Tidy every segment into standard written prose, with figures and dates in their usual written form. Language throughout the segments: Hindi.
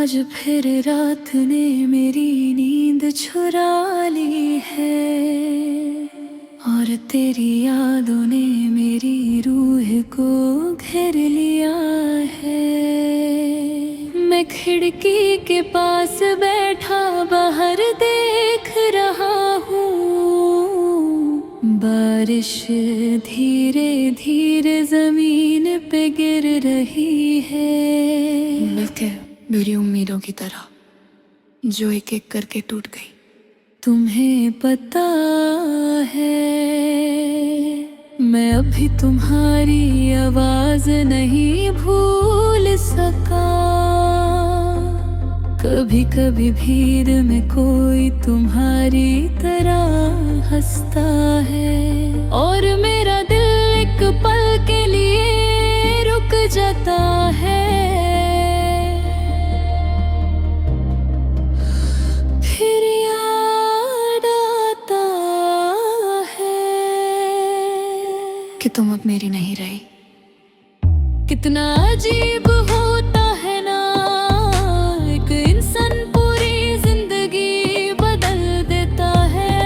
आज फिर रात ने मेरी नींद चुरा ली है और तेरी यादों ने मेरी रूह को घेर लिया है। मैं खिड़की के पास बैठा बाहर देख रहा हूँ, बारिश धीरे धीरे जमीन पे गिर रही है। मिलके मेरी उम्मीदों की तरह जो एक एक करके टूट गई। तुम्हें पता है मैं अभी तुम्हारी आवाज नहीं भूल सका। कभी कभी भीड़ में कोई तुम्हारी तरह हंसता है और मेरा दिल एक पल के लिए रुक जाता है। फिर याद आता है कि तुम अब मेरी नहीं रही। कितना अजीब होता है ना, एक इंसान पूरी जिंदगी बदल देता है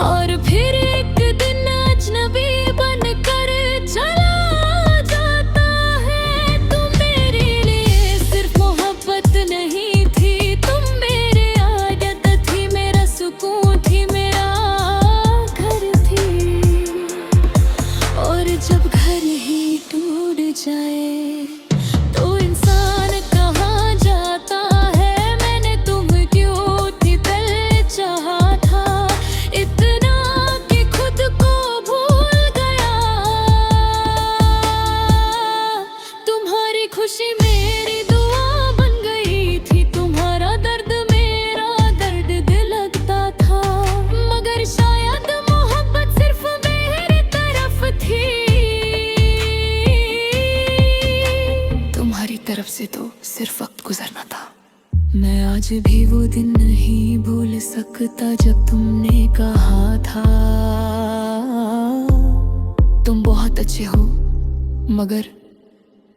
और फिर एक दिन अजनबी बनकर चला जाता है। तुम मेरे लिए सिर्फ मोहब्बत नहीं थी, तुम मेरे आदत थी, मेरा सुकून थी, मेरा घर थी। और जब घर ही टूट जाए तो इंसान कहाँ जाता है। मैंने तुम क्यों थी पहले चाहा था इतना कि खुद को भूल गया। तुम्हारी खुशी मेरी दुआ बन गई थी, तुम्हारा दर्द मेरा दर्द दिल लगता था। मगर शायद मोहब्बत सिर्फ मेरी तरफ थी। तुम्हारी तरफ से तो सिर्फ वक्त गुजरना था। मैं आज भी वो दिन नहीं भूल सकता जब तुमने कहा था तुम बहुत अच्छे हो, मगर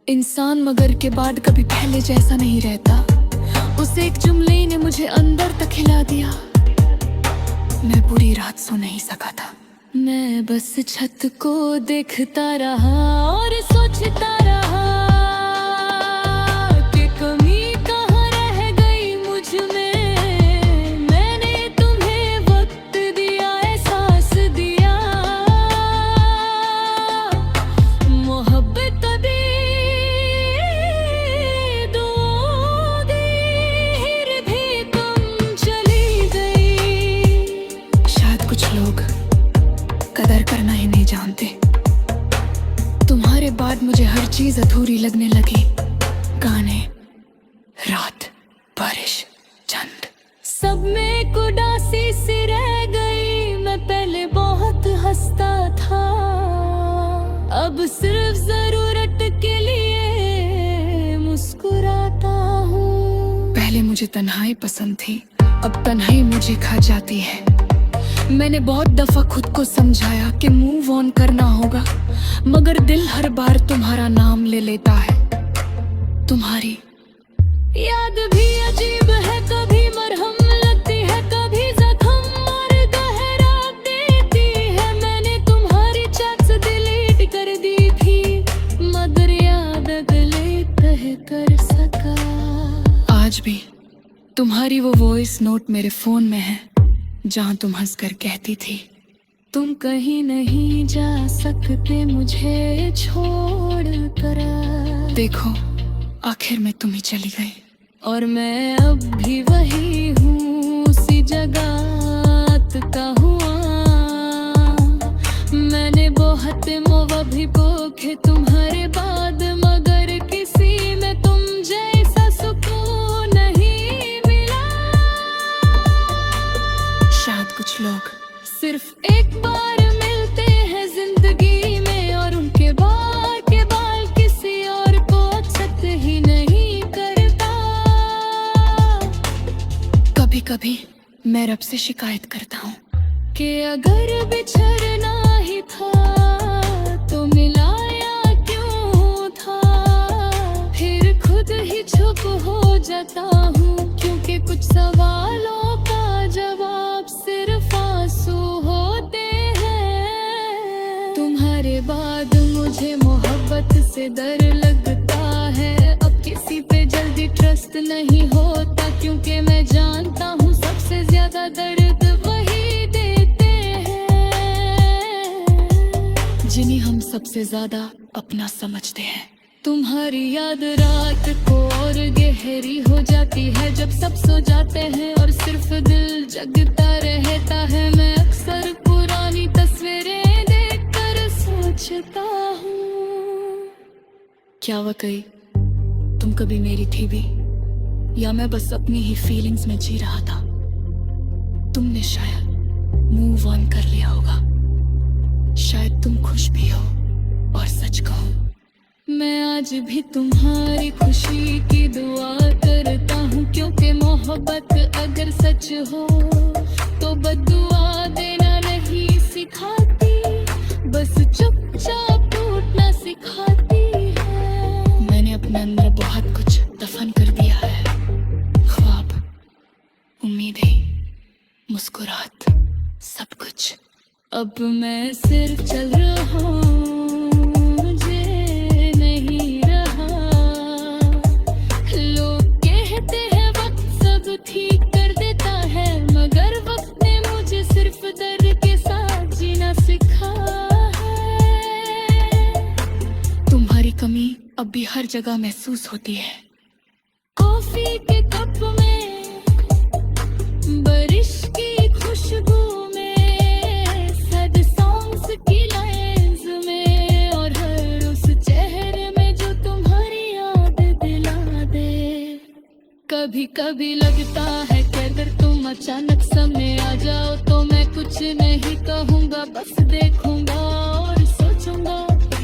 इंसान मगर के बाद कभी पहले जैसा नहीं रहता। उस एक जुमले ने मुझे अंदर तक हिला दिया। मैं पूरी रात सो नहीं सका था। मैं बस छत को देखता रहा और सोचता रहा कि कमी कहाँ रह गई मुझ में। मैंने तुम्हें वक्त दिया, एहसास दिया, मोहब्बत अभी दोगी, फिर भी तुम चली गई। शायद कुछ लोग कदर करना ही नहीं जानते। तुम्हारे बाद मुझे हर चीज अधूरी लगने लगी। गाने, रात, बारिश, चंद, सब में उदासी सी रह गई। मैं पहले बहुत हंसता था, अब सिर्फ जरूरत के लिए मुस्कुराता हूँ। पहले मुझे तन्हाई पसंद थी, अब तन्हाई मुझे खा जाती है। मैंने बहुत दफा खुद को समझाया कि मूव ऑन करना होगा, मगर दिल हर बार तुम्हारा नाम ले लेता है। तुम्हारी याद भी अजीब है, कभी मरहम लगती है, कभी जख्म और गहरा देती है। मैंने तुम्हारी चैट्स डिलीट कर दी थी, मगर याद अगले तह कर सका। आज भी तुम्हारी वो वॉइस नोट मेरे फोन में है जहाँ तुम हंसकर कहती थी तुम कहीं नहीं जा सकते मुझे छोड़ कर। देखो आखिर में तुम ही चली गई। और मैं अब भी वही हूँ, उसी जगह का हुआ। मैंने बहुत मौका भी पोखे तुम्हारे बाद, मगर किसी में तुम जैसा सुकून नहीं मिला। शायद कुछ लोग सिर्फ एक बार मिलते हैं जिंदगी में और उनके बाद के बाल किसी और को एक्सेप्ट ही नहीं करता। कभी कभी मैं रब से शिकायत करता हूँ कि अगर बिछड़ना ही था तो मिलाया क्यों था। फिर खुद चुप हो जाता हूँ, क्योंकि कुछ सवालों का जवाब सिर्फ आंसू होते हैं। तुम्हारे बाद मुझे मोहब्बत से डर लगता है, अब किसी पे जल्दी ट्रस्ट नहीं होता, क्योंकि मैं जानता हूँ सबसे ज्यादा दर्द वही देते हैं जिन्हें हम सबसे ज्यादा अपना समझते हैं। तुम्हारी याद रात को और गहरी हो जाती है, जब सब सो जाते हैं और सिर्फ दिल जगता रहता है। मैं अक्सर पुरानी तस्वीरें देखकर सोचता हूँ, क्या वाकई तुम कभी मेरी थी भी, या मैं बस अपनी ही फीलिंग्स में जी रहा था। तुमने शायद मूव ऑन कर लिया होगा, शायद तुम खुश भी हो। और सच कहूं, मैं आज भी तुम्हारी खुशी की दुआ करता हूँ, क्योंकि मोहब्बत अगर सच हो तो बद्दुआ देना नहीं सिखाती, बस चुपचाप टूटना सिखाती है। मैंने अपने अंदर बहुत कुछ दफन कर दिया है, ख्वाब, उम्मीदें, मुस्कुराहट, सब कुछ। अब मैं सिर्फ चल रहा हूँ, मुझे नहीं रहा। लोग कहते हैं वक्त सब ठीक कर देता है, मगर वक्त ने मुझे सिर्फ दर्द के साथ जीना सिखा है। तुम्हारी कमी अब भी हर जगह महसूस होती है। कॉफी के कप में, बारिश की खुशबू में, सैड सॉन्ग्स की लाइंस में, और हर उस चेहरे में जो तुम्हारी याद दिला दे। कभी कभी लगता है कि अगर तुम अचानक सामने आ जाओ तो मैं कुछ नहीं कहूँगा, बस देखूंगा और सोचूंगा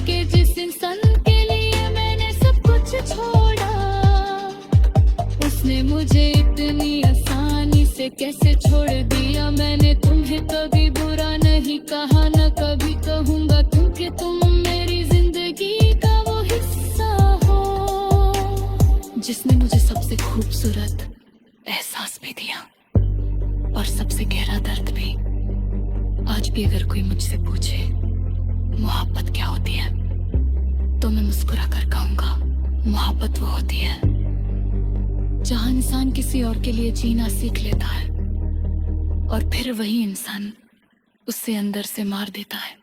कि जिस इंसान के लिए मैंने सब कुछ छोड़ा, उसने मुझे इतनी आसानी से कैसे छोड़ दिया। मैंने तुम्हें कभी बुरा नहीं कहा, न कभी कहूँगा, क्योंकि तुम मेरी जिंदगी का वो हिस्सा हो जिसने मुझे सबसे खूबसूरत एहसास भी दिया और सबसे गहरा दर्द भी। आज भी अगर कोई मुझसे पूछे मोहब्बत क्या होती है, तो मैं मुस्कुरा कर कहूँगा, मोहब्बत वो होती है जहाँ इंसान किसी और के लिए जीना सीख लेता है और फिर वही इंसान उससे अंदर से मार देता है।